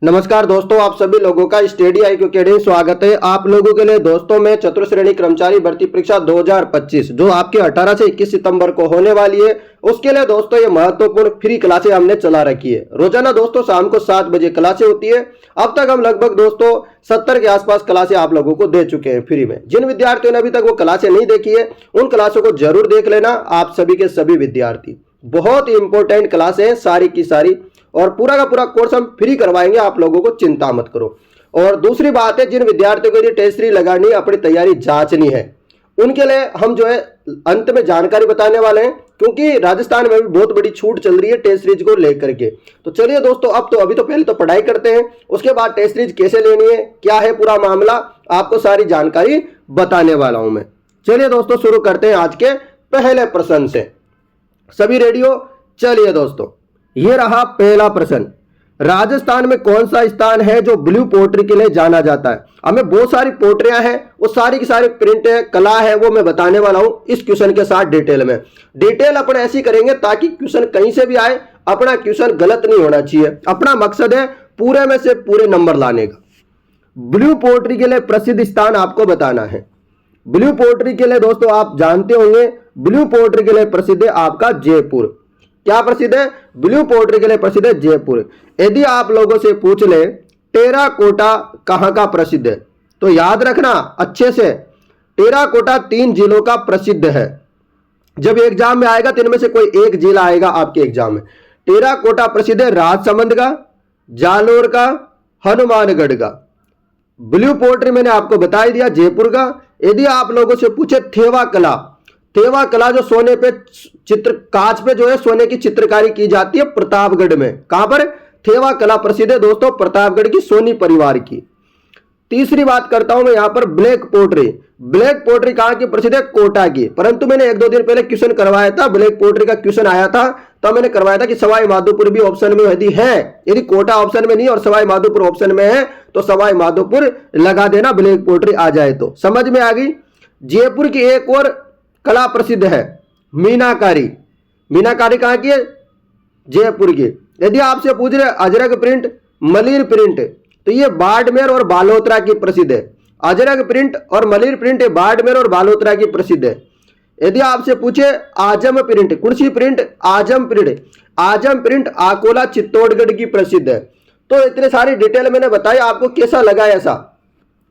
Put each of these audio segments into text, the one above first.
नमस्कार दोस्तों, आप सभी लोगों का स्टडी IQ अकेडमी स्वागत है। आप लोगों के लिए दोस्तों मैं चतुर्थ श्रेणी कर्मचारी भर्ती परीक्षा 2025 जो आपके 18 से 21 सितंबर को होने वाली है, उसके लिए दोस्तों ये महत्वपूर्ण फ्री क्लासें हमने चला रखी है। रोजाना दोस्तों शाम को 7 बजे क्लासें होती है। अब तक हम लगभग दोस्तों 70 के आसपास क्लासें आप लोगों को दे चुके हैं फ्री में। जिन विद्यार्थियों ने अभी तक वो क्लासें नहीं देखी है, उन क्लासों को जरूर देख लेना। आप सभी के सभी विद्यार्थी, बहुत ही इंपॉर्टेंट क्लास है सारी की सारी, और पूरा का पूरा कोर्स हम फ्री करवाएंगे, आप लोगों को चिंता मत करो। और दूसरी बात है, जिन विद्यार्थियों को यदि टेस्ट सीरीज लगानी है, अपनी तैयारी जांचनी है, उनके लिए हम जो है अंत में जानकारी बताने वाले हैं, क्योंकि राजस्थान में भी बहुत बड़ी छूट चल रही है टेस्ट सीरीज को लेकर के। तो चलिए दोस्तों, अभी तो पहले तो पढ़ाई करते हैं, उसके बाद टेस्ट सीरीज कैसे लेनी है, क्या है पूरा मामला, आपको सारी जानकारी बताने वाला हूं मैं। चलिए दोस्तों, शुरू करते हैं आज के पहले प्रश्न से। सभी रेडी हो? चलिए दोस्तों, ये रहा पहला प्रश्न। राजस्थान में कौन सा स्थान है जो ब्लू पोट्री के लिए जाना जाता है? हमें बहुत सारी पोट्रियां हैं, वो सारी की सारी प्रिंट है, कला है, वो मैं बताने वाला हूं इस क्वेश्चन के साथ डिटेल में। डिटेल अपन ऐसी करेंगे ताकि क्वेश्चन कहीं से भी आए, अपना क्वेश्चन गलत नहीं होना चाहिए। अपना मकसद है पूरे में से पूरे नंबर लाने का। ब्लू पोट्री के लिए प्रसिद्ध स्थान आपको बताना है। ब्लू पोट्री के लिए दोस्तों आप जानते होंगे, ब्लू पोट्री के लिए प्रसिद्ध है आपका जयपुर। क्या प्रसिद्ध है? ब्लू पोट्री के लिए प्रसिद्ध है जयपुर। यदि आप लोगों से पूछ ले टेराकोटा कहां का प्रसिद्ध है, तो याद रखना अच्छे से, टेराकोटा 3 जिलों का प्रसिद्ध है। जब एग्जाम में आएगा तो इनमें से कोई एक जिला आएगा आपके एग्जाम में। टेराकोटा प्रसिद्ध है राजसमंद का, जालोर का, हनुमानगढ़ का। ब्लू पोट्री मैंने आपको बता दिया जयपुर का। यदि आप लोगों से पूछे थेवा कला, थेवा कला जो सोने पे चित्र, कांच पे जो है सोने की चित्रकारी की जाती है प्रतापगढ़ में। कहां पर? थेवा कला प्रसिद्ध है दोस्तों प्रतापगढ़ की सोनी परिवार की। तीसरी बात करता हूं मैं यहां पर ब्लैक पोट्री। ब्लैक पोट्री कहां की प्रसिद्ध है? कोटा की। परंतु मैंने 1-2 दिन पहले क्वेश्चन करवाया था, ब्लैक पोट्री का क्वेश्चन आया था, तो मैंने करवाया था कि सवाई माधोपुर भी ऑप्शन में यदि है, यदि कोटा ऑप्शन में नहीं और सवाई माधोपुर ऑप्शन में है तो सवाई माधोपुर लगा देना, ब्लैक पोट्री आ जाए तो। समझ में आ गई? जयपुर की एक और कला प्रसिद्ध है मीनाकारी। मीनाकारी कहां की है? जयपुर की। यदि आपसे पूछ रहे अजरक प्रिंट, मलिर प्रिंट, तो ये बाड़मेर और बालोतरा की प्रसिद्ध है। अजरक प्रिंट और मलिर प्रिंट बाड़मेर और बालोतरा की प्रसिद्ध है। यदि आपसे पूछे आजम प्रिंट, कुर्सी प्रिंट, आजम प्रिंट, आजम प्रिंट आकोला चित्तौड़गढ़ की प्रसिद्ध है। तो इतने सारी डिटेल मैंने बताई, आपको कैसा लगा ऐसा?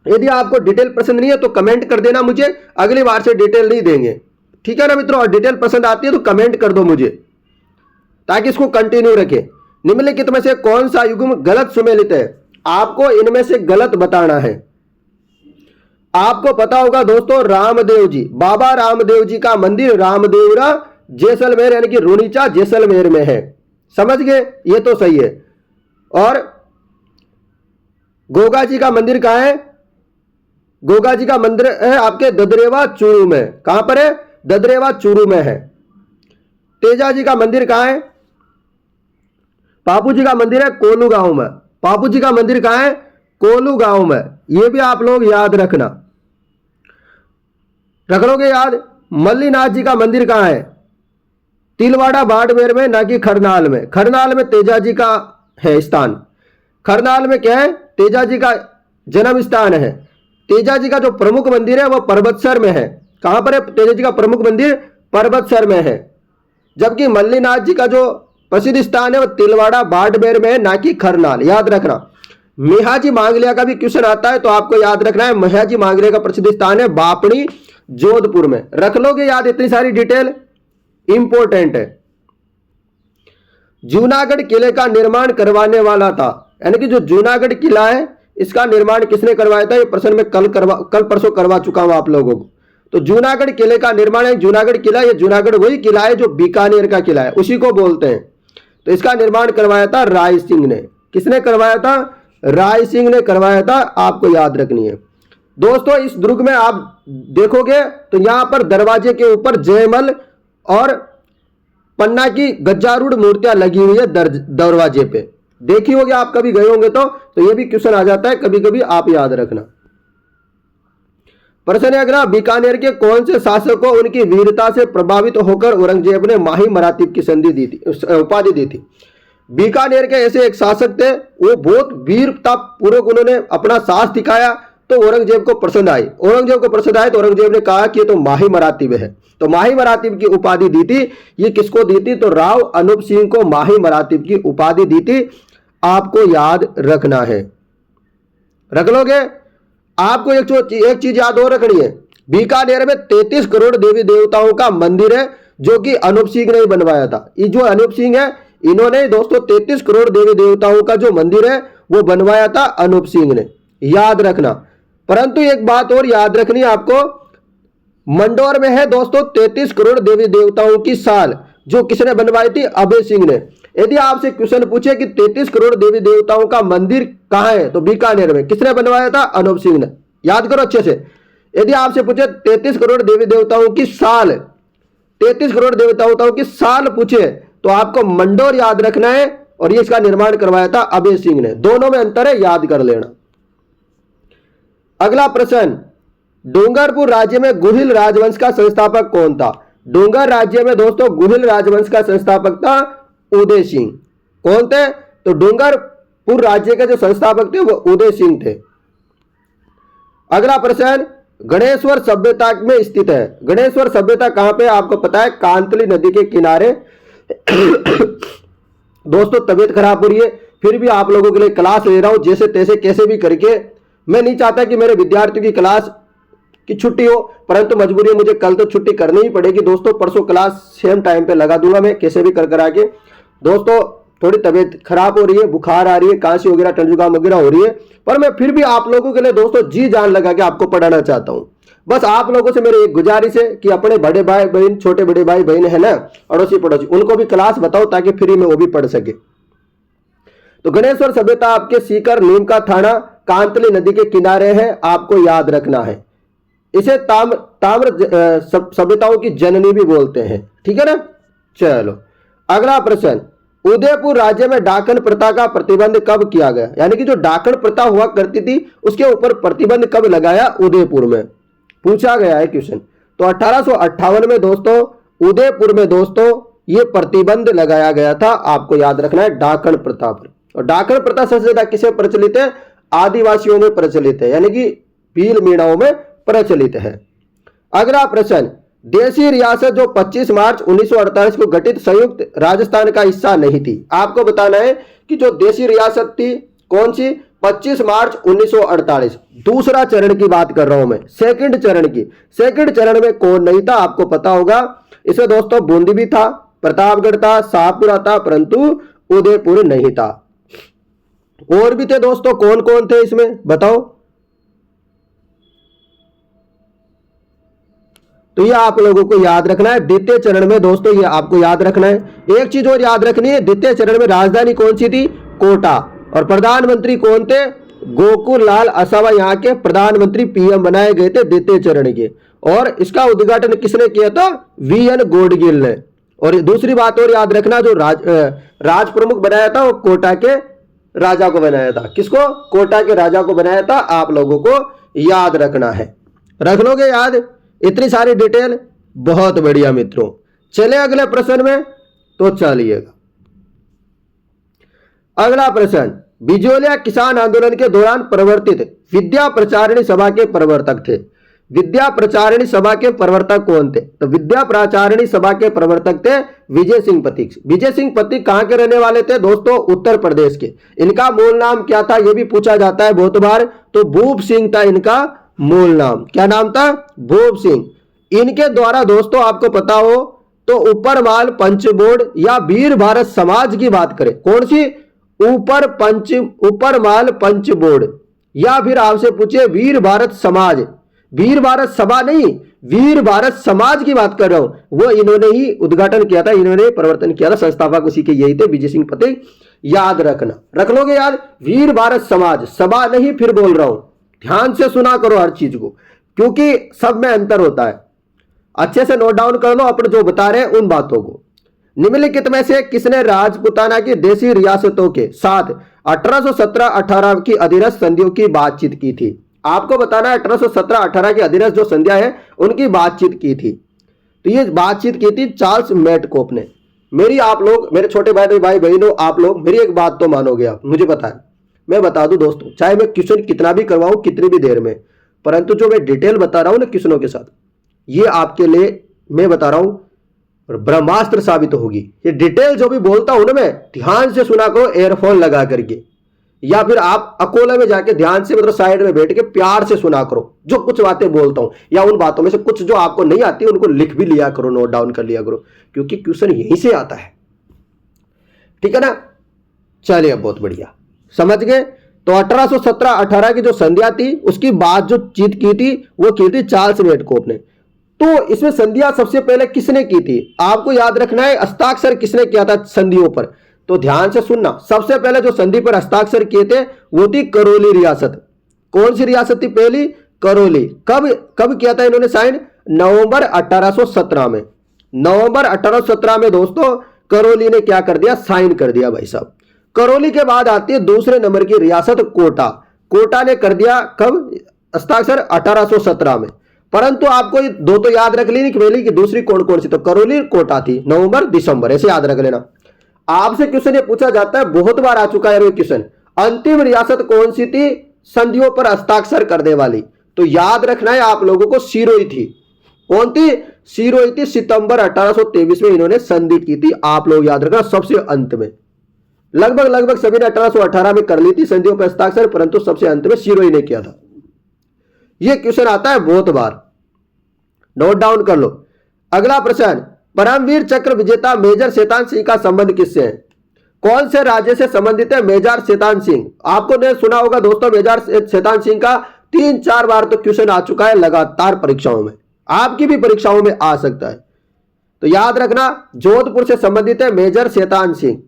यदि आपको डिटेल पसंद नहीं है तो कमेंट कर देना मुझे, अगली बार से डिटेल नहीं देंगे, ठीक है ना मित्रों? और डिटेल पसंद आती है तो कमेंट कर दो मुझे, ताकि इसको कंटिन्यू रखें। निम्नलिखित में से कौन सा युग्म गलत सुमेलित है? आपको इनमें से गलत बताना है। आपको पता होगा दोस्तों, रामदेव जी, बाबा रामदेव जी का मंदिर रामदेवरा जैसलमेर यानी कि रुनीचा जैसलमेर में है। समझ गए? ये तो सही है। और गोगा जी का मंदिर कहां है? गोगा जी का मंदिर है आपके ददरेवा चूरू में। कहां पर है? ददरेवा चूरू में है। तेजा जी का मंदिर कहां है? पापू जी का मंदिर है कोलू गांव में। पापू जी का मंदिर कहां है? कोलू गांव में। यह भी आप लोग याद रखना, रख लोगे याद। मल्लीनाथ जी का मंदिर कहां है? तिलवाड़ा बाड़मेर में, ना कि खरनाल में। खरनाल में तेजा जी का है स्थान। खरनाल में क्या है? तेजा जी का जन्म स्थान है। तेजा जी का जो प्रमुख मंदिर है वो पर्वतसर में है। कहां पर है तेजा जी का प्रमुख मंदिर? पर्वतसर में है। जबकि मल्लीनाथ जी का जो प्रसिद्ध स्थान है वो तिलवाड़ा बाड़मेर में है, ना कि खरनाल। याद रखना। मेहाजी मांगलिया का भी क्वेश्चन आता है तो आपको याद रखना है, मेहाजी मांगलिया का प्रसिद्ध स्थान है बापड़ी जोधपुर में। रख लोगे याद? इतनी सारी डिटेल इंपॉर्टेंट है। जूनागढ़ किले का निर्माण करवाने वाला था, यानी कि जो जूनागढ़ किला है इसका निर्माण किसने करवाया था? ये प्रश्न में कल परसों करवा चुका हूं आप लोगों को। तो जूनागढ़ किले का निर्माण है, जूनागढ़ किला, ये जूनागढ़ वही किला है जो बीकानेर का किला है, उसी को बोलते हैं। तो इसका निर्माण करवाया था राय सिंह ने। किसने करवाया था? राय सिंह ने करवाया था। आपको याद रखनी है दोस्तों। इस दुर्ग में आप देखोगे तो यहां पर दरवाजे के ऊपर जयमल और पन्ना की गज्जारूढ़ मूर्तियां लगी हुई है दरवाजे पे। देखी होगी आप, कभी गए होंगे तो ये भी क्वेश्चन आ जाता है कभी कभी, आप याद रखना। प्रश्न है अगला, बीकानेर के कौन से शासक को उनकी वीरता से प्रभावित होकर औरंगजेब ने माही मरातीब की संधि दी थी, उपाधि दी थी? बीकानेर के ऐसे एक शासक थे, वो बहुत वीरता पूर्वक उन्होंने अपना साहस दिखाया, तो औरंगजेब को पसंद आई। औरंगजेब को पसंद आए तो औरंगजेब ने कहा कि ये तो माही मरातीब है, तो माही मरातीब की उपाधि दी थी। ये किसको दी थी? तो राव अनूप सिंह को माही मरातीब की उपाधि दी थी। आपको याद रखना है, रख लोगे। आपको एक चीज याद और रखनी है, बीकानेर में 33 करोड़ देवी देवताओं का मंदिर है, जो कि अनूप सिंह ने बनवाया था। ये जो अनूप सिंह है, इन्होंने दोस्तों 33 करोड़ देवी देवताओं का जो मंदिर है वो बनवाया था अनूप सिंह ने, याद रखना। परंतु एक बात और याद रखनी है आपको, मंडौर में है दोस्तों 33 करोड़ देवी देवताओं की साल, जो किसने बनवाई थी? अभय सिंह ने। यदि आपसे क्वेश्चन पूछे कि 33 करोड़ देवी देवताओं का मंदिर कहां है, तो बीकानेर में। किसने बनवाया था? अनूप सिंह ने, याद करो अच्छे से। यदि आपसे पूछे 33 करोड़ देवी देवताओं की साल, 33 करोड़ देवताओं की साल पूछे, तो आपको मंडौर याद रखना है, और ये इसका निर्माण करवाया था अभय सिंह ने। दोनों में अंतर है, याद कर लेना। अगला प्रश्न, डूंगरपुर राज्य में गुहिल राजवंश का संस्थापक कौन था? डूंगर राज्य में दोस्तों गुहिल राजवंश का संस्थापक था उदय सिंह। कौन थे? तो डूंगरपुर राज्य के जो संस्थापक थे वो उदय सिंह थे। अगला प्रश्न, गणेश्वर सभ्यता में स्थित है। गणेश्वर सभ्यता कहां पे? आपको पता है, कांतली नदी के किनारे। दोस्तों तबीयत खराब हो रही है, फिर भी आप लोगों के लिए क्लास ले रहा हूं, जैसे तैसे कैसे भी करके। मैं नहीं चाहता कि मेरे विद्यार्थियों की क्लास की छुट्टी हो, परंतु मजबूरी है, मुझे कल तो छुट्टी करनी ही पड़ेगी दोस्तों। परसों क्लास सेम टाइम पे लगा दूंगा मैं, कैसे भी कर आके। दोस्तों थोड़ी तबीयत खराब हो रही है, बुखार आ रही है, खांसी वगैरह, ठंड जुकाम वगैरह हो रही है, पर मैं फिर भी आप लोगों के लिए दोस्तों जी जान लगा के आपको पढ़ाना चाहता हूं। बस आप लोगों से मेरी एक गुजारिश है कि अपने बड़े भाई बहन, छोटे बड़े भाई बहन है ना, अड़ोसी पड़ोसी, उनको भी क्लास बताओ ताकि फ्री में वो भी पढ़ सके। तो गणेश्वर सभ्यता आपके सीकर नीम का थाना कांतली नदी के किनारे है, आपको याद रखना है। इसे ताम्र सभ्यताओं की जननी भी बोलते हैं, ठीक है ना। चलो अगला प्रश्न, उदयपुर राज्य में डाकन प्रथा का प्रतिबंध कब किया गया? यानी कि जो डाकन प्रथा हुआ करती थी उसके ऊपर प्रतिबंध कब लगाया? उदयपुर में पूछा गया है क्वेश्चन। तो 1858 में दोस्तों उदयपुर में दोस्तों ये प्रतिबंध लगाया गया था, आपको याद रखना है, डाकन प्रथा पर। और डाकन प्रथा सबसे ज्यादा किसे प्रचलित है? आदिवासियों में प्रचलित है, यानी कि भील मीणाओं में प्रचलित है। अगला प्रश्न, देशी रियासत जो 25 मार्च 1948 को गठित संयुक्त राजस्थान का हिस्सा नहीं थी। आपको बताना है कि जो देशी रियासत थी कौन सी? 25 मार्च 1948। दूसरा चरण की बात कर रहा हूं मैं, सेकंड चरण की। सेकंड चरण में कौन नहीं था? आपको पता होगा। इसमें दोस्तों बूंदी भी था, प्रतापगढ़ था, शाहपुरा था, परंतु उदयपुर नहीं था। और भी थे दोस्तों, कौन कौन थे इसमें बताओ? तो ये आप लोगों को याद रखना है। द्वितीय चरण में दोस्तों ये आपको याद रखना है। एक चीज और याद रखनी है, द्वितीय चरण में राजधानी कौन सी थी? कोटा। और प्रधानमंत्री कौन थे? गोकुल लाल असावा यहाँ के प्रधानमंत्री पीएम बनाए गए थे द्वितीय चरण के। और इसका उद्घाटन किसने किया था? वीएन गोडगिल ने। और दूसरी बात और याद रखना, जो राज प्रमुख बनाया था वो कोटा के राजा को बनाया था। किसको? कोटा के राजा को बनाया था। आप लोगों को याद रखना है, रख लोगे याद? इतनी सारी डिटेल, बहुत बढ़िया मित्रों। चले अगले प्रश्न में, तो चलिएगा। अगला प्रश्न, बिजोलिया किसान आंदोलन के दौरान प्रवर्तित विद्या प्रचारिणी सभा के प्रवर्तक थे। विद्या प्रचारिणी सभा के प्रवर्तक कौन थे? तो विद्या प्रचारिणी सभा के प्रवर्तक थे विजय सिंह पथिक। विजय सिंह पथिक कहां के रहने वाले थे दोस्तों? उत्तर प्रदेश के। इनका मूल नाम क्या था? यह भी पूछा जाता है बहुत बार। तो भूप सिंह था इनका मूल नाम। क्या नाम था? भूप सिंह। इनके द्वारा दोस्तों आपको पता हो तो ऊपरमाल पंच बोर्ड या वीर भारत समाज की बात करें, कौन सी? ऊपरमाल पंच बोर्ड, या फिर आपसे पूछे वीर भारत समाज, वीर भारत सभा नहीं, वीर भारत समाज की बात कर रहा हूं, वो इन्होंने ही उद्घाटन किया था, इन्होंने प्रवर्तन किया था। संस्थापक उसी के यही थे, विजय सिंह पथिक। याद रखना, रख लोगे याद? वीर भारत समाज, सभा नहीं, फिर बोल रहा हूं, ध्यान से सुना करो हर चीज को, क्योंकि सब में अंतर होता है। अच्छे से नोट डाउन कर लो अपन जो बता रहे हैं उन बातों को। निम्नलिखित में से किसने राजपुताना की देशी रियासतों के साथ 1817-18 की अधीनस्थ संधियों की बातचीत की थी? आपको बताना है 1817-18 की अधीनस्थ जो संधियां है उनकी बातचीत की थी। तो ये बातचीत की थी चार्ल्स मेटकोप ने। मेरी आप लोग, मेरे छोटे भाई बहनों, आप लोग मेरी एक बात तो मानोगे आप, मुझे पता है। मैं बता दूं दोस्तों, चाहे मैं क्वेश्चन कितना भी करवाऊं कितनी भी देर में, परंतु जो मैं डिटेल बता रहा हूं ना क्वेश्चनों के साथ, ये आपके लिए मैं बता रहा हूं ब्रह्मास्त्र साबित होगी। ये डिटेल जो भी बोलता हूं ना मैं, ध्यान से सुना करो एयरफोन लगा करके, या फिर आप अकोला में जाके ध्यान से, मतलब साइड में बैठ के प्यार से सुना करो जो कुछ बातें बोलता हूं, या उन बातों में से कुछ जो आपको नहीं आती उनको लिख भी लिया करो, नोट डाउन कर लिया करो, क्योंकि क्वेश्चन यहीं से आता है। ठीक है ना? चलिए, अब बहुत बढ़िया समझ गए। तो 1817-18 की जो संध्या थी, उसकी बात जो जीत की थी वो की थी चार्ल्स मेडकोफ ने। तो इसमें संधियां सबसे पहले किसने की थी? आपको याद रखना है हस्ताक्षर किसने किया था संधियों पर, तो ध्यान से सुनना। सबसे पहले जो संधि पर हस्ताक्षर किए थे वो थी करौली रियासत। कौन सी रियासत थी पहली? करौली। कब कब किया था इन्होंने साइन? नवंबर 1817 में। नवंबर 1817 में दोस्तों करौली ने क्या कर दिया? साइन कर दिया भाई साहब। करौली के बाद आती है दूसरे नंबर की रियासत कोटा। कोटा ने कर दिया कब हस्ताक्षर? 1817 में। परंतु आपको ये दो तो याद रख लेनी पहली की दूसरी कौन कौन सी, तो करौली कोटा थी, नवंबर दिसंबर, ऐसे याद रख लेना। आपसे क्वेश्चन ये पूछा जाता है, बहुत बार आ चुका है ये क्वेश्चन, अंतिम रियासत कौन सी थी संधियों पर हस्ताक्षर करने वाली? तो याद रखना है आप लोगों को, सिरोही थी। कौन थी? सिरोही थी। सितंबर 1823 में इन्होंने संधि की थी, आप लोग याद रखना, सबसे अंत में। लगभग सभी ने 1818 में कर ली थी संधियों पर हस्ताक्षर, परंतु सबसे अंत में सिरोही ने किया था। यह क्वेश्चन आता है बहुत बार, नोट डाउन कर लो। अगला प्रश्न, परमवीर चक्र विजेता मेजर शैतान सिंह का संबंध किससे है? कौन से राज्य से संबंधित है मेजर शैतान सिंह? आपको ने सुना होगा दोस्तों मेजर शैतान सिंह का 3-4 बार तो क्वेश्चन आ चुका है लगातार परीक्षाओं में, आपकी भी परीक्षाओं में आ सकता है। तो याद रखना, जोधपुर से संबंधित है मेजर शैतान सिंह,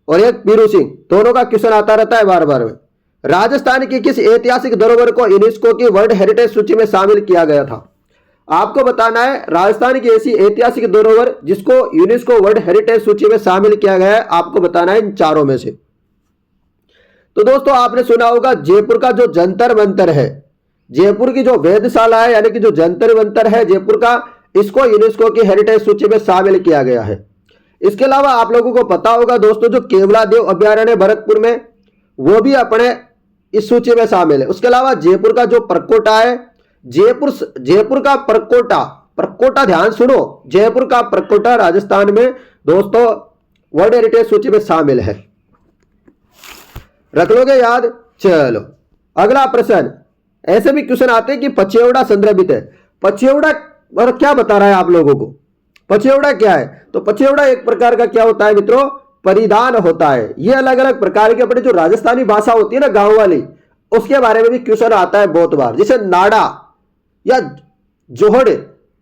और एक पीरू सिंह, दोनों का क्वेश्चन आता रहता है बार बार में। राजस्थान की किस ऐतिहासिक धरोहर को यूनेस्को की वर्ल्ड हेरिटेज सूची में शामिल किया गया था? आपको बताना है राजस्थान की ऐसी ऐतिहासिक धरोहर जिसको यूनेस्को वर्ल्ड हेरिटेज सूची में शामिल किया गया है, आपको बताना है इन चारों में से। तो दोस्तों आपने सुना होगा जयपुर का जो जंतर मंतर है, जयपुर की जो वेधशाला है, यानी कि जो जंतर मंतर है जयपुर का, इसको यूनेस्को की हेरिटेज सूची में शामिल किया गया है। इसके अलावा आप लोगों को पता होगा दोस्तों जो केवलादेव अभ्यारण्य भरतपुर में, वो भी अपने इस सूची में शामिल है। उसके अलावा जयपुर का जो परकोटा है, जयपुर का परकोटा ध्यान सुनो, जयपुर का परकोटा राजस्थान में दोस्तों वर्ल्ड हेरिटेज सूची में शामिल है, रख लोगे याद। चलो अगला प्रश्न, ऐसे भी क्वेश्चन आते हैं कि पचेवड़ा संदर्भित है। पचेवड़ा और क्या बता रहा है आप लोगों को? पचेवड़ा क्या है? तो पचेवड़ा एक प्रकार का क्या होता है मित्रों? परिधान होता है। ये अलग अलग प्रकार के अपने जो राजस्थानी भाषा होती है ना गांव वाली, उसके बारे में भी क्वेश्चन आता है बहुत बार। जैसे नाड़ा या जोहड़,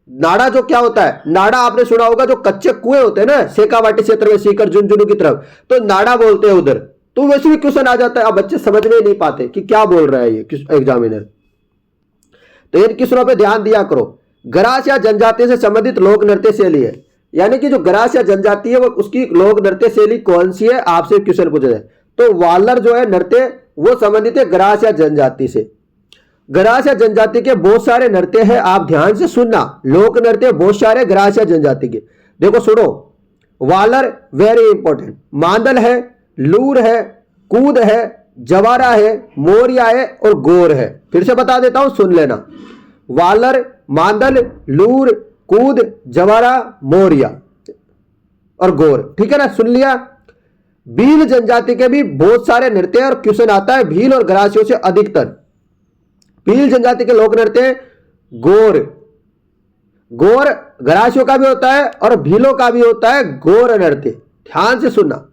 नाड़ा जो क्या होता है? नाड़ा आपने सुना होगा जो कच्चे कुएं होते हैं ना शेखावाटी क्षेत्र में, सीकर झुंझुनू की तरफ, तो नाड़ा बोलते हैं उधर। तो वैसे भी क्वेश्चन आ जाता है, अब बच्चे समझ में नहीं पाते कि क्या बोल रहा है ये एग्जामिनर, तो इन क्वेश्चनों पे ध्यान दिया करो। गरास या जनजाति से संबंधित लोक नृत्य शैली है, यानी कि जो गरास या जनजाति है वो उसकी लोक नृत्य शैली कौन सी है, आपसे क्वेश्चन पूछा जाए तो वालर जो है नृत्य वो संबंधित है गरास या जनजाति से। गरास या जनजाति के बहुत सारे नृत्य है, आप ध्यान से सुनना, लोक नृत्य बहुत सारे गरास या जनजाति के। देखो सुनो, वालर वेरी इंपॉर्टेंट, मांदल है, लूर है, कूद है, जवारा है, मोरिया है और गोर है। फिर से बता देता हूं, सुन लेना, वालर, मांदल, लूर, कूद, जवारा, मोरिया और गोर। ठीक है ना, सुन लिया। भील जनजाति के भी बहुत सारे नृत्य और क्वेश्चन आता है भील और गरासियों से अधिकतर। भील जनजाति के लोक नृत्य गोर, गोर गरासियों का भी होता है और भीलों का भी होता है गोर नृत्य, ध्यान से सुनना।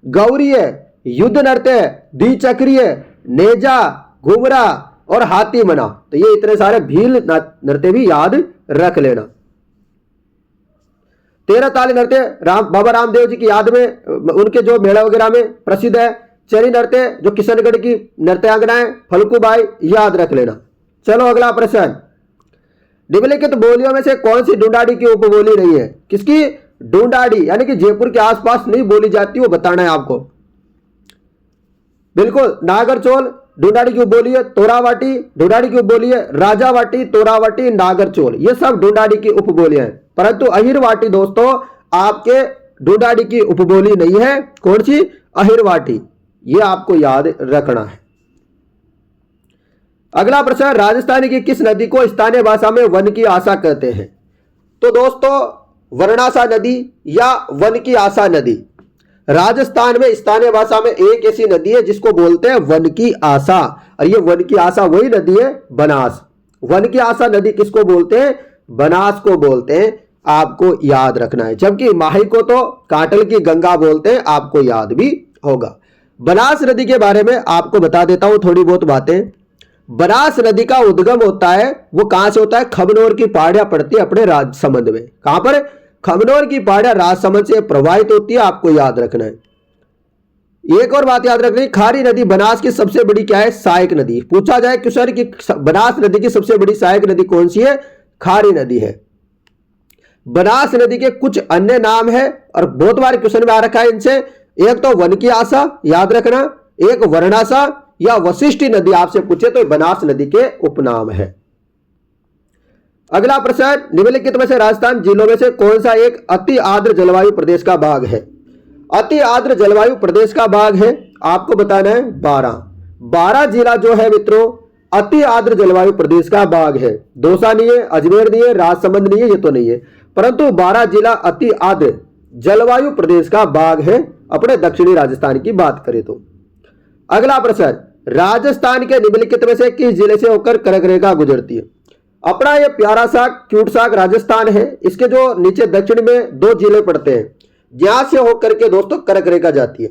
गौरी है, युद्ध नृत्य है, द्विचक्रीय, नेजा, घुमरा और हाथी मना। तो ये इतने सारे भील नृत्य भी याद रख लेना। 13 ताली नृत्य बाबा रामदेव जी की याद में, उनके जो मेला वगैरह में प्रसिद्ध है। चरी नृत्य जो किशनगढ़ की नृत्यांगना है, फलकूबाई, याद रख लेना। चलो अगला प्रश्न, निम्नलिखित बोलियों में से कौन सी ढूंढाड़ी की उपबोली नहीं है? किसकी? ढूंढाड़ी, यानी कि जयपुर के आसपास नहीं बोली जाती, वो बताना है आपको। बिल्कुल, नागरचोल, ढूंढाड़ी की उपबोली है तोरावाटी, ढूंढाड़ी की उपबोली है राजावाटी, तोरावाटी, नागरचोल, ये सब ढूंढाड़ी की उपबोलियां हैं। परंतु अहिरवाटी दोस्तों आपके ढूंढाड़ी की उपबोली नहीं है। कौन सी? अहिरवाटी, ये आपको याद रखना है। अगला प्रश्न, राजस्थान की किस नदी को स्थानीय भाषा में वन की आशा कहते हैं? तो दोस्तों वर्णासा नदी या वन की आशा नदी। राजस्थान में स्थानीय भाषा में एक ऐसी नदी है जिसको बोलते हैं वन की आशा, और ये वन की आशा वही नदी है बनास। वन की आशा नदी किसको बोलते हैं? बनास को बोलते हैं, आपको याद रखना है। जबकि माही को तो काटल की गंगा बोलते हैं, आपको याद भी होगा। बनास नदी के बारे में आपको बता देता हूं थोड़ी बहुत बातें। बनास नदी का उद्गम होता है, वो कहां से होता है? खमनोर की पहाड़ियां पड़ती है अपने राजसमंद में। कहां पर? खमनोर की पहाड़ियां राजसमंद से प्रवाहित होती है, आपको याद रखना है। एक और बात याद रखनी, खारी नदी बनास की सबसे बड़ी क्या है? सहायक नदी। पूछा जाए क्वेश्चन कि बनास नदी की सबसे बड़ी सहायक नदी कौन सी है? खारी नदी है। बनास नदी के कुछ अन्य नाम है और बहुत बार क्वेश्चन में आ रखा है इनसे। एक तो वन की आशा याद रखना, एक वर्णासा या वशिष्ठी नदी आपसे पूछे तो बनास नदी के उपनाम है। अगला प्रश्न, निम्नलिखित में से राजस्थान जिलों में से कौन सा एक अति आर्द्र जलवायु प्रदेश का भाग है? अति आर्द्र जलवायु प्रदेश का भाग है, आपको बताना है 12 जिला जो है मित्रों अति आर्द्र जलवायु प्रदेश का भाग है। दौसा नहीं है, अजमेर नहीं है, राजसमंद नहीं है, ये तो नहीं है, परंतु 12 जिला अति आर्द्र जलवायु प्रदेश का भाग है अपने दक्षिणी राजस्थान की बात करें तो। अगला प्रश्न, राजस्थान के निम्नलिखित में से किस जिले से होकर कर्क रेखा गुजरती है? अपना ये प्यारा सा क्यूट सा राजस्थान है, इसके जो नीचे दक्षिण में 2 जिले पड़ते हैं, यहां से होकर के दोस्तों कर्क रेखा जाती है।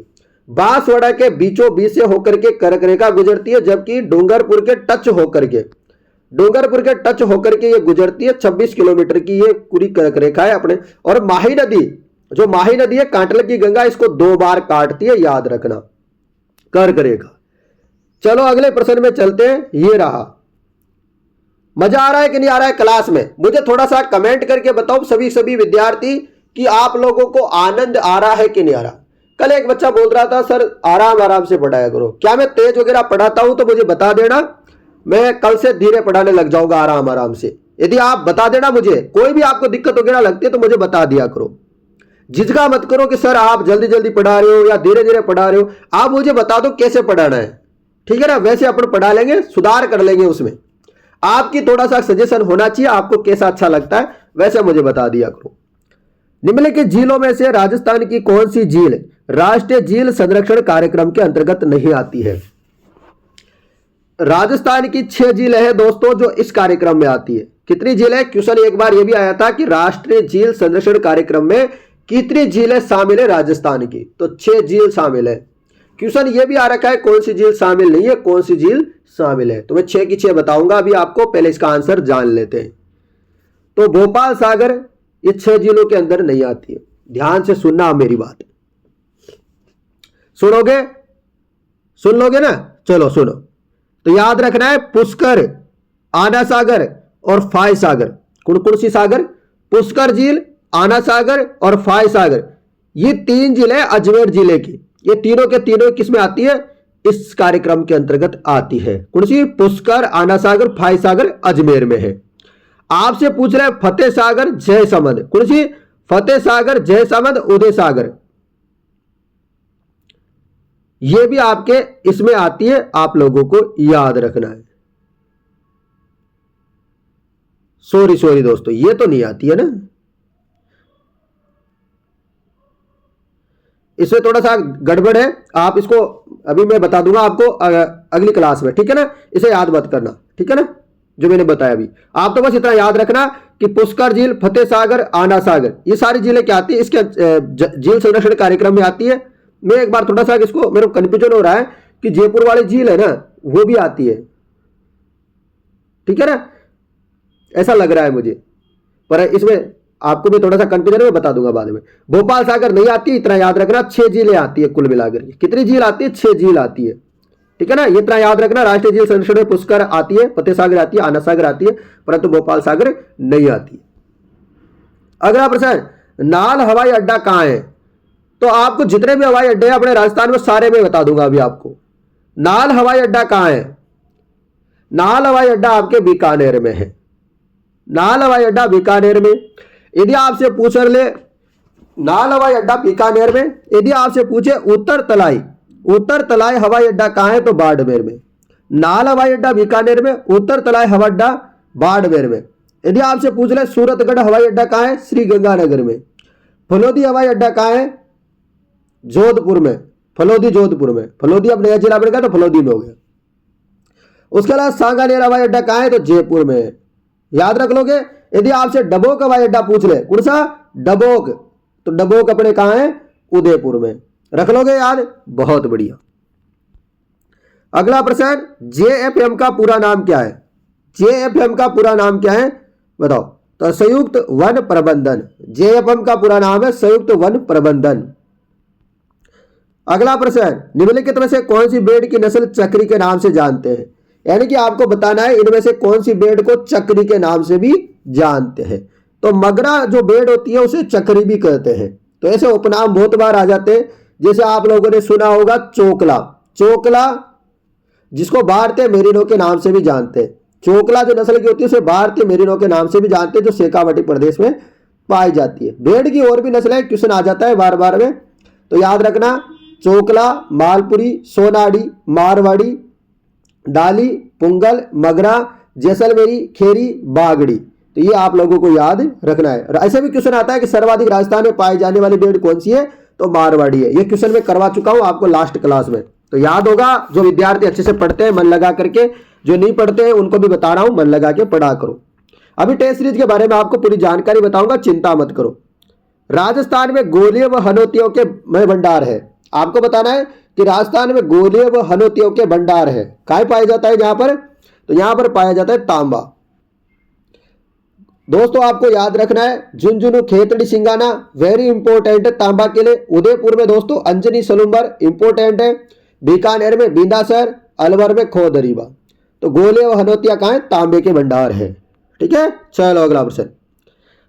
बांसवाड़ा के बीचों बीच से होकर के कर्क रेखा गुजरती है, जबकि डूंगरपुर के टच होकर के ये गुजरती है। 26 किलोमीटर की ये पूरी कर्क रेखा है अपने। और माही नदी, जो माही नदी है कांटल की गंगा, इसको 2 बार काटती है, याद रखना कर्क रेखा। चलो अगले प्रश्न में चलते हैं। ये रहा, मजा आ रहा है कि नहीं आ रहा है क्लास में? मुझे थोड़ा सा कमेंट करके बताओ सभी विद्यार्थी कि आप लोगों को आनंद आ रहा है कि नहीं आ रहा। कल एक बच्चा बोल रहा था सर आराम से पढ़ाया करो। क्या मैं तेज वगैरह पढ़ाता हूं तो मुझे बता देना, मैं कल से धीरे पढ़ाने लग जाऊंगा आराम से। यदि आप बता देना मुझे, कोई भी आपको दिक्कत वगैरह लगती है तो मुझे बता दिया करो। झिझका मत करो कि सर आप जल्दी पढ़ा रहे हो या धीरे पढ़ा रहे हो। आप मुझे बता दो कैसे पढ़ाना है, ठीक है ना? वैसे अपन पढ़ा लेंगे, सुधार कर लेंगे उसमें। आपकी थोड़ा सा सजेशन होना चाहिए, आपको कैसा अच्छा लगता है वैसे मुझे बता दिया करो। निम्नलिखित झीलों में से राजस्थान की कौन सी झील राष्ट्रीय झील संरक्षण कार्यक्रम के अंतर्गत नहीं आती है? राजस्थान की 6 झीलें हैं दोस्तों जो इस कार्यक्रम में आती है। कितनी झीलें? क्वेश्चन एक बार यह भी आया था कि राष्ट्रीय झील संरक्षण कार्यक्रम में कितनी झीलें शामिल है राजस्थान की, तो 6 झील शामिल है। क्वेश्चन ये भी आ रखा है कौन सी झील शामिल नहीं है, कौन सी झील शामिल है। तो मैं 6 की 6 बताऊंगा अभी आपको, पहले इसका आंसर जान लेते हैं। तो भोपाल सागर ये 6 जिलों के अंदर नहीं आती है। ध्यान से सुनना मेरी बात, सुनोगे? सुन लोगे ना? चलो सुनो। तो याद रखना है पुष्कर, आना सागर और फाय सागर। कौन सी सागर? पुष्कर झील, आना सागर और फाय सागर, ये 3 जिले अजमेर जिले की। ये तीनों के तीनों किस में आती है? इस कार्यक्रम के अंतर्गत आती है। कौन सी? पुष्कर, आना सागर, फाय सागर अजमेर में है। आपसे पूछ रहे फतेह सागर, जयसमंद। कौन सी? फतेह सागर, जयसमंद, उदय सागर, ये भी आपके इसमें आती है, आप लोगों को याद रखना है। सॉरी दोस्तों, ये तो नहीं आती है ना, इसमें थोड़ा सा गड़बड़ है। आप इसको अभी मैं बता दूंगा आपको अगली क्लास में, ठीक है ना? इसे याद मत करना, ठीक है ना? जो मैंने बताया अभी, आप तो बस इतना याद रखना कि पुष्कर झील, फतेह सागर, आना सागर, ये सारी झीलें क्या आती है इसके झील संरक्षण कार्यक्रम में आती है। मैं एक बार थोड़ा सा इसको, मेरे को कंफ्यूजन हो रहा है कि जयपुर वाली झील है ना, वो भी आती है, ठीक है ना? ऐसा लग रहा है मुझे, पर इसमें आपको भी थोड़ा सा कंफ्यूजन है, मैं बता दूंगा बाद में। भोपाल सागर नहीं आती, इतना याद रखना। 6 झीलें आती है कुल मिलाकर के। कितनी झील आती है? 6 झील आती है, ठीक है ना? ये इतना याद रखना। राष्ट्रीय झील संरक्षण में पुष्कर आती है, फतेह सागर आती है, आना सागर आती है, परंतु भोपाल सागर नहीं आती। अगला प्रश्न, नाल हवाई अड्डा कहां है? तो आपको जितने भी हवाई अड्डे हैं अपने राजस्थान में सारे में बता दूंगा अभी आपको। नाल हवाई अड्डा कहाँ है? नाल हवाई अड्डा आपके बीकानेर में है। नाल हवाई अड्डा बीकानेर में। यदि आपसे पूछ ले नाल हवाई अड्डा बीकानेर में, यदि आपसे पूछे उत्तर तलाई हवाई अड्डा कहाँ है, तो बाड़मेर में। नाल हवाई अड्डा बीकानेर में, उत्तर तलाई हवाई अड्डा बाड़मेर में। यदि आपसे पूछ ले सूरतगढ़ हवाई अड्डा कहाँ है, श्री गंगानगर में। फलोदी हवाई अड्डा कहाँ है, जोधपुर में। फलोदी जोधपुर में, फलोदी अब नया जिला बन गया तो फलोदी में हो गया। उसके अलावा सांगानेर हवाई अड्डा कहाँ है, तो जयपुर में है। याद रख लोगे। यदि आपसे डबोक हवाई अड्डा पूछ ले, कौन सा? डबोक, तो डबोक अपने कहाँ है? उदयपुर में। रख लोगे याद, बहुत बढ़िया। अगला प्रश्न, जेएफएम का पूरा नाम क्या है? जेएफएम का पूरा नाम क्या है, बताओ। तो संयुक्त वन प्रबंधन। जेएफएम का पूरा नाम है संयुक्त वन प्रबंधन। अगला प्रश्न, निम्नलिखित में से कौन सी भेड़ की नस्ल चक्री के नाम से जानते हैं? यानी कि आपको बताना है इनमें से कौन सी भेड़ को चक्री के नाम से भी जानते हैं। तो मगरा जो भेड़ होती है उसे चक्री भी कहते हैं। तो ऐसे उपनाम बहुत बार आ जाते हैं। जैसे आप लोगों ने सुना होगा चोकला। चोकला जिसको भारतीय मेरिनो के नाम से भी जानते हैं। चोकला जो नस्ल की होती है उसे भारतीय मेरिनो के नाम से भी जानते हैं, जो शेखावाटी प्रदेश में पाई जाती है। भेड़ की और भी नस्लें क्वेश्चन आ जाता है बार बार में, तो याद रखना। चोकला, मालपुरी, सोनाडी, मारवाड़ी, डाली, पुंगल, मगरा, जैसलमेरी, खेरी, बागड़ी। तो ये आप लोगों को याद रखना है। ऐसे भी क्वेश्चन आता है कि सर्वाधिक राजस्थान में पाई जाने वाली भेड़ कौन सी है, तो मारवाड़ी है। ये क्वेश्चन मैं करवा चुका हूं आपको लास्ट क्लास में, तो याद होगा। जो विद्यार्थी अच्छे से पढ़ते हैं मन लगा करके, जो नहीं पढ़ते हैं उनको भी बता रहा हूं, मन लगा के पढ़ा करो। अभी टेस्ट सीरीज के बारे में आपको पूरी जानकारी बताऊंगा, चिंता मत करो। राजस्थान में गोलियों व हनोतियों के भंडार है। आपको बताना है कि राजस्थान में गोलियों व हनोतियों के भंडार है। कहाँ पाया जाता है? यहाँ पर, तो यहाँ पर पाया जाता है तांबा। दोस्तों आपको याद रखना है, झुंझुनू, खेतड़ी, सिंगाना वेरी इंपॉर्टेंट है तांबा के लिए। उदयपुर में दोस्तों अंजनी सलूम्बर इंपॉर्टेंट है। बीकानेर में बिंदासर, अलवर में खोदरीबा। तो गोले व हनोतिया कहाँ है? तांबे के भंडार है। ठीक है, चलो अगला प्रश्न।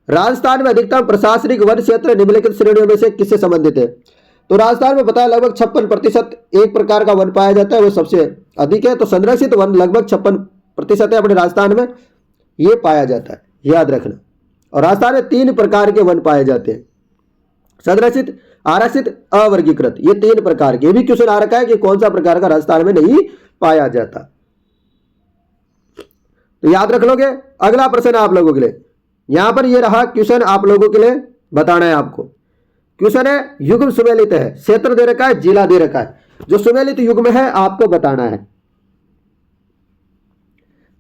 राजस्थान में अधिकतम प्रशासनिक वन क्षेत्र निम्नलिखित श्रेणियों में से किससे संबंधित है? तो राजस्थान में पता है लगभग 56% एक प्रकार का वन पाया जाता है, वो सबसे अधिक है। तो संरक्षित वन लगभग 56% है अपने राजस्थान में, ये पाया जाता है, याद रखना। और राजस्थान में 3 प्रकार के वन पाए जाते हैं, संरक्षित, आरक्षित, अवर्गीकृत। ये 3 प्रकार के। भी क्वेश्चन आ रखा है कि कौन सा प्रकार का राजस्थान में नहीं पाया जाता, तो याद रख लोगे। अगला प्रश्न आप लोगों के लिए, यहां पर ये रहा क्वेश्चन, आप लोगों के लिए बताना है आपको। क्वेश्चन है युग्म सुमेलित है, क्षेत्र दे रखा है, जिला दे रखा है। जो सुमेलित युग्म है आपको बताना है।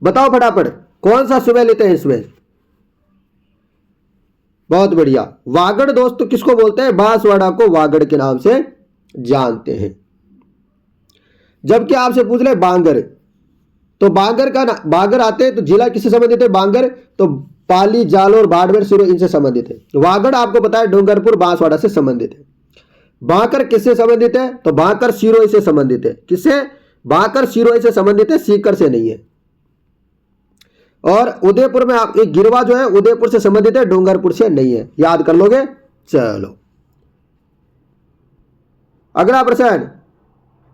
बताओ फटाफट कौन सा सुमेलित है इसमें? बहुत बढ़िया। वागड़ दोस्तों किसको बोलते हैं? बांसवाड़ा को वागड़ के नाम से जानते हैं। जबकि आपसे पूछ ले बांगर, तो बांगर का बांगर आते हैं, तो जिला किससे संबंधित है? बांगर, तो पाली, जालोर, बाड़मेर, सिरोही इनसे संबंधित है। वागड़ आपको पता है डूंगरपुर, बांसवाड़ा से संबंधित है। बांकर किससे संबंधित है? तो बांकर सिरोही से संबंधित है। किससे? बांकर सिरोही से संबंधित है, सीकर से नहीं है। और उदयपुर में आप एक गिरवा जो है उदयपुर से संबंधित है, डूंगरपुर से नहीं है। याद कर लोगे। चलो अगला प्रश्न,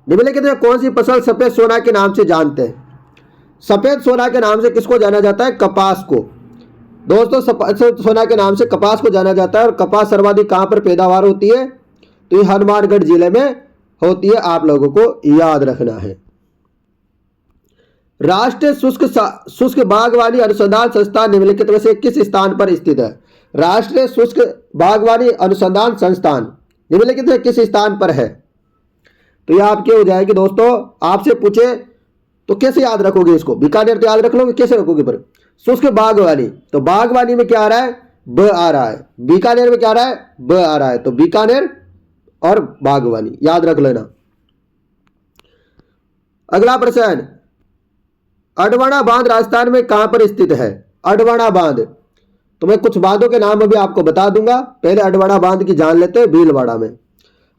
निम्नलिखित में कौन सी फसल सफेद सोना के नाम से जानते हैं? सफेद सोना के नाम से किसको जाना जाता है? कपास को। दोस्तों सफेद सोना के नाम से कपास को जाना जाता है। और कपास सर्वाधिक कहां पर पैदावार होती है? तो ये हनुमानगढ़ जिले में होती है, आप लोगों को याद रखना है। राष्ट्रीय शुष्क बागवानी अनुसंधान संस्थान निम्नलिखित में से किस स्थान पर स्थित है? राष्ट्रीय शुष्क बागवानी अनुसंधान संस्थान निम्नलिखित में किस स्थान पर है? तो यह आपके हो जाएगी दोस्तों। आपसे पूछे तो कैसे याद रखोगे इसको? बीकानेर तो याद रख लोगे, कैसे रखोगे? पर शुष्क बागवानी, तो बागवानी में क्या आ रहा है? ब आ रहा है। बीकानेर में क्या आ रहा है? ब आ रहा है। तो बीकानेर और बागवानी याद रख लेना। अगला प्रश्न, अडवाणा बांध राजस्थान में कहां पर स्थित है? अडवाणा बांध, तो मैं कुछ बांधों के नाम अभी आपको बता दूंगा। पहले अडवाणा बांध की जान लेते हैं। भीलवाड़ा में।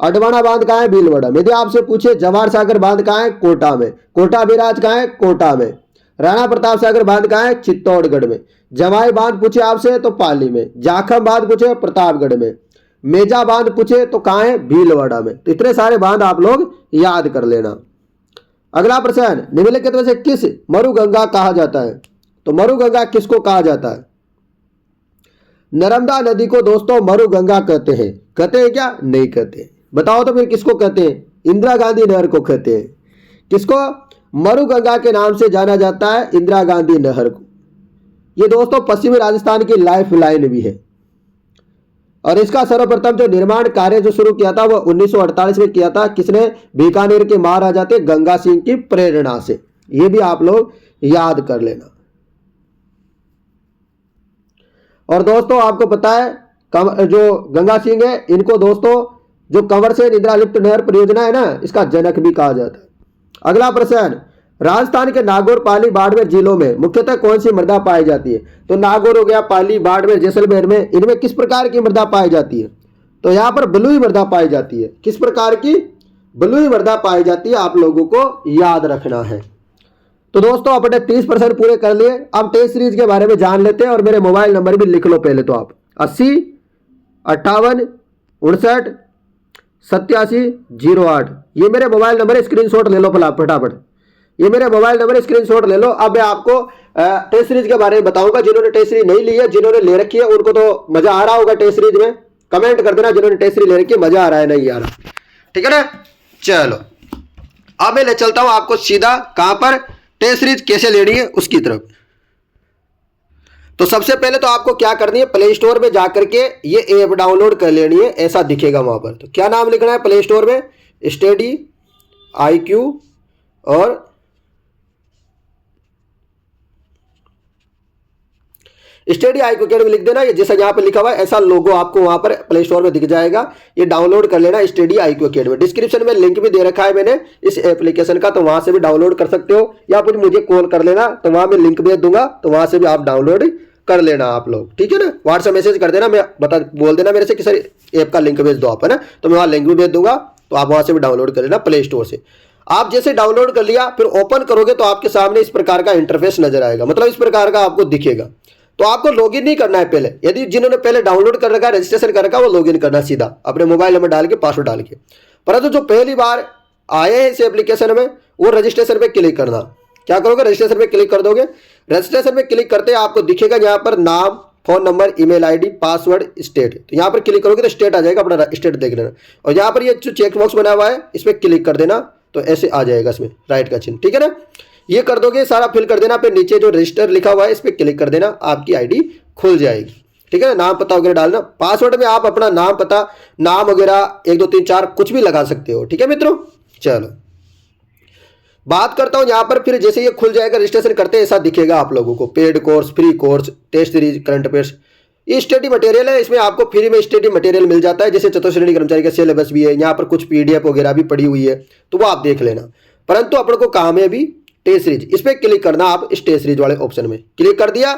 अडवाणा बांध कहां है? भीलवाड़ा में। यदि आपसे पूछे जवाहर सागर बांध कहां है? कोटा में। कोटा बैराज कहां है? कोटा में। राणा प्रताप सागर बांध कहां है? चित्तौड़गढ़ में। जवाई बांध पूछे आपसे तो पाली में। जाखम बांध पूछे प्रतापगढ़ में। मेजा बांध पूछे तो कहां है? भीलवाड़ा में। तो इतने सारे बांध आप लोग याद कर लेना। अगला प्रश्न, निम्नलिखित में से किस मरुगंगा कहा जाता है? तो मरुगंगा किसको कहा जाता है? नर्मदा नदी को दोस्तों मरुगंगा कहते हैं। कहते हैं क्या? नहीं कहते। बताओ तो फिर किसको कहते हैं? इंदिरा गांधी नहर को कहते हैं। किसको? मरुगंगा के नाम से जाना जाता है इंदिरा गांधी नहर को। ये दोस्तों पश्चिमी राजस्थान की लाइफ लाइन भी है। और इसका सर्वप्रथम जो निर्माण कार्य जो शुरू किया था वो 1948 में किया था। किसने? बीकानेर के महाराजा थे गंगा सिंह की प्रेरणा से। ये भी आप लोग याद कर लेना। और दोस्तों आपको पता है जो गंगा सिंह है, इनको दोस्तों जो कंवर से इंदिरा लिफ्ट नहर परियोजना है ना, इसका जनक भी कहा जाता है। अगला प्रश्न, राजस्थान के नागौर, पाली, बाड़मेर जिलों में मुख्यतः कौन सी मृदा पाई जाती है? तो नागौर हो गया, पाली, बाड़मेर, जैसलमेर में, इनमें किस प्रकार की मृदा पाई जाती है? तो यहाँ पर बलुई मृदा पाई जाती है। किस प्रकार की? बलुई मृदा पाई जाती है, आप लोगों को याद रखना है। तो दोस्तों अपने 30 प्रश्न पूरे कर लिए। अब टेस्ट सीरीज के बारे में जान लेते हैं और मेरे मोबाइल नंबर भी लिख लो पहले तो आप 80 58 59 87 08। ये मेरे मोबाइल नंबर, स्क्रीनशॉट ले लो फटाफट। ये मेरे मोबाइल नंबर स्क्रीनशॉट ले लो। अब मैं आपको टेस्ट सीरीज के बारे में बताऊंगा। जिन्होंने टेस्ट सीरीज नहीं ली है, जिन्होंने ले रखी है, उनको तो मजा आ रहा होगा टेस्ट सीरीज में। कमेंट कर देना जिन्होंने टेस्ट सीरीज ले रखी है, मजा आ रहा है नहीं आ रहा। ठीक है ना? चलो अब मैं ले चलता हूं आपको सीधा कहां पर, टेस्ट सीरीज कैसे लेनी है उसकी तरफ। तो सबसे पहले तो आपको क्या करनी है, प्ले स्टोर में जाकर के ये ऐप डाउनलोड कर लेनी है। ऐसा दिखेगा वहां पर। तो क्या नाम लिखना है प्ले स्टोर में? स्टडी IQ और स्टडी IQ अकेडमी लिख देना। ये जैसा यहाँ पे लिखा हुआ है ऐसा लोगो आपको वहां पर प्ले स्टोर में दिख जाएगा। ये डाउनलोड कर लेना स्टडी IQ अकेडमी। डिस्क्रिप्शन में लिंक भी दे रखा है मैंने इस एप्लीकेशन का, तो वहां से भी डाउनलोड कर सकते हो, या फिर मुझे कॉल कर लेना, तो वहां मैं लिंक भेज दूंगा, तो वहां से भी आप डाउनलोड कर लेना आप लोग। ठीक है ना? व्हाट्सएप मैसेज कर देना, मैं बोल देना मेरे से कि सर ऐप का लिंक भेज दो आप, है ना? तो मैं वहां लिंक भी भेज दूंगा, तो आप वहां से भी डाउनलोड कर लेना प्ले स्टोर से। आप जैसे डाउनलोड कर लिया फिर ओपन करोगे तो आपके सामने इस प्रकार का इंटरफेस नजर आएगा, मतलब इस प्रकार का आपको दिखेगा। तो आपको लॉगिन नहीं करना है पहले। यदि जिन्होंने पहले डाउनलोड कर रखा है, रजिस्ट्रेशन कर रखा है, वो लॉगिन करना सीधा अपने मोबाइल नंबर डाल के, पासवर्ड डाल के। परंतु जो पहली बार आए हैं इस एप्लीकेशन में, वो रजिस्ट्रेशन पे क्लिक करना। क्या करोगे? रजिस्ट्रेशन पे क्लिक कर दोगे। रजिस्ट्रेशन पे क्लिक करते आपको दिखेगा यहाँ पर नाम, phone number, email ID, password, state. तो यहाँ पर क्लिक करोगे तो स्टेट आ जाएगा, अपना स्टेट देख लेना। और यहाँ पर ये जो चेक बॉक्स बना हुआ है इस पर क्लिक कर देना, तो ऐसे आ जाएगा इसमें राइट का चिन्ह। ठीक है ना? ये कर दोगे, सारा फिल कर देना। फिर नीचे जो रजिस्टर लिखा हुआ है इस पर क्लिक कर देना, आपकी ID खुल जाएगी। ठीक है ना? नाम पता वगैरह डालना। पासवर्ड में आप अपना नाम पता, नाम वगैरह 1 2 3 4 कुछ भी लगा सकते हो। ठीक है मित्रों? चलो बात करता हूं यहाँ पर। फिर जैसे ये खुल जाएगा, रजिस्ट्रेशन करते ऐसा दिखेगा आप लोगों को। Paid course, free course, test series, current affairs, ये स्टडी मटेरियल है। इसमें आपको फ्री में स्टडी मटेरियल मिल जाता है, जैसे चतुर्थ श्रेणी कर्मचारी का सिलेबस भी है। यहाँ पर कुछ PDF वगैरह भी पड़ी हुई है, तो वो आप देख लेना। परंतु अपन को काम है अभी टेस्ट सीरीज। इस पर क्लिक करना आप, इस टेस्ट सीरीज वाले ऑप्शन में क्लिक कर दिया।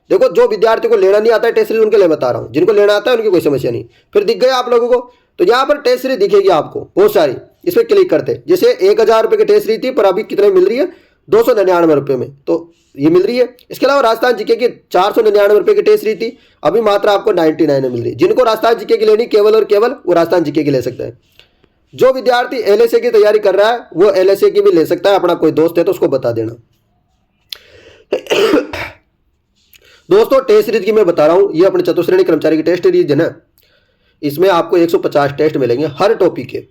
देखो जो विद्यार्थी को लेना नहीं आता है टेस्ट सीरीज, उनके लिए बता रहा हूँ। जिनको लेना आता है उनकी कोई समस्या नहीं। फिर दिख गया आप लोगों को, तो यहाँ पर टेस्ट सीरीज दिखेगी आपको बहुत सारी। इस पर क्लिक करते, जैसे 1000 रुपये की टेस्ट सीरीज थी, पर अभी कितने मिल रही है? 299 रुपये में, तो ये मिल रही है। इसके अलावा राजस्थान जीके की 499 रुपये की टेस्ट सीरीज थी, अभी मात्र आपको 99 में मिल रही है। जिनको राजस्थान जीके की लेनी केवल और केवल, वो राजस्थान जीके की ले सकते हैं। जो विद्यार्थी LSA की तैयारी कर रहा है वो LSA की भी ले सकता है। अपना कोई दोस्त है तो उसको बता देना। दोस्तों टेस्ट सीरीज की मैं बता रहा हूं, ये अपने चतुर्थ श्रेणी कर्मचारी की टेस्ट सीरीज है ना, इसमें आपको 150 टेस्ट मिलेंगे हर टॉपिक के।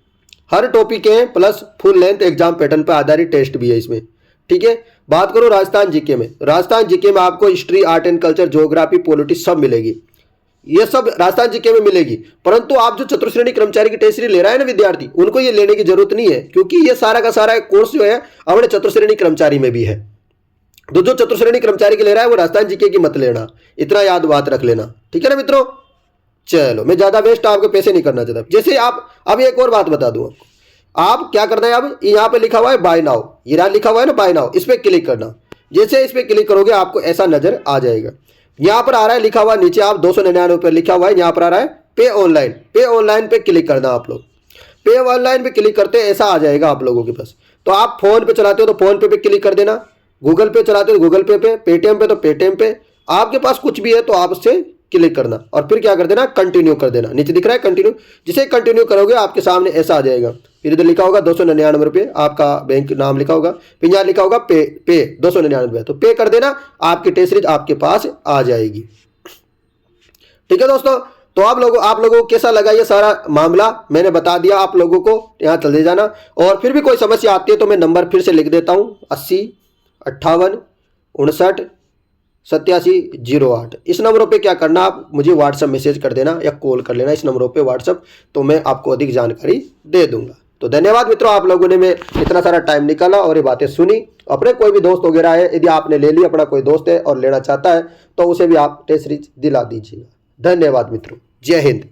हर टॉपिक के plus full length exam pattern पर आधारित टेस्ट भी है इसमें। ठीक है? बात करो राजस्थान जीके में, राजस्थान जीके में आपको history, art and culture, geography, politics सब मिलेगी। ये सब राजस्थान जीके में मिलेगी। परंतु आप जो चतुर्थ श्रेणी कर्मचारी की टेस्ट सीरीज ले रहा है ना विद्यार्थी, उनको ये लेने की जरूरत नहीं है, क्योंकि ये सारा का सारा कोर्स जो है अपने चतुर्थ श्रेणी कर्मचारी में भी है। तो जो चतुर्थ श्रेणी कर्मचारी के ले रहा है वो राजस्थान जीके की मत लेना, इतना याद बात रख लेना। ठीक है ना मित्रों? चलो मैं ज्यादा वेस्ट आपके पैसे नहीं करना चाहता। जैसे आप, अब एक और बात बता दूं, आप क्या करना है, अब यहाँ पे लिखा हुआ है बाय नाउ, ये लिखा हुआ है ना बाय नाउ, इस पर क्लिक करना। जैसे इस पर क्लिक करोगे आपको ऐसा नजर आ जाएगा। यहाँ पर आ रहा है लिखा हुआ नीचे, आप 299 रुपये लिखा हुआ है, यहाँ पर आ रहा है पे ऑनलाइन। पे ऑनलाइन पे क्लिक करना आप लोग। पे ऑनलाइन पे क्लिक करते ऐसा आ जाएगा आप लोगों के पास। तो आप फोन पे चलाते हो तो फोन पे क्लिक कर देना, गूगल पे चलाते हो तो गूगल पे, पेटीएम पे तो पेटीएम पे, आपके पास कुछ भी है तो आप उससे क्लिक करना और फिर क्या कर देना, कंटिन्यू कर देना। नीचे दिख रहा है कंटिन्यू, जिसे कंटिन्यू करोगे आपके सामने ऐसा आ जाएगा। फिर इधर लिखा होगा 299 रुपये, आपका बैंक नाम लिखा होगा, फिर यहाँ लिखा होगा पे 299 रुपये, तो पे कर देना, आपकी टेस्ट सीरीज आपके पास आ जाएगी। ठीक है दोस्तों, तो आप लोगों को कैसा लगा ये सारा मामला, मैंने बता दिया आप लोगों को, यहाँ चले जाना। और फिर भी कोई समस्या आती है तो मैं नंबर फिर से लिख देता हूँ, 80 58 59 87 08। इस नंबरों पे क्या करना, आप मुझे व्हाट्सएप मैसेज कर देना या कॉल कर लेना इस नंबरों पे व्हाट्सएप, तो मैं आपको अधिक जानकारी दे दूंगा। तो धन्यवाद मित्रों, आप लोगों ने मैं इतना सारा टाइम निकाला और ये बातें सुनी। अपने कोई भी दोस्त वगैरह है, यदि आपने ले ली, अपना कोई दोस्त है और लेना चाहता है तो उसे भी आप टेस्ट सीरीज दिला दीजिएगा। धन्यवाद मित्रों, जय हिंद।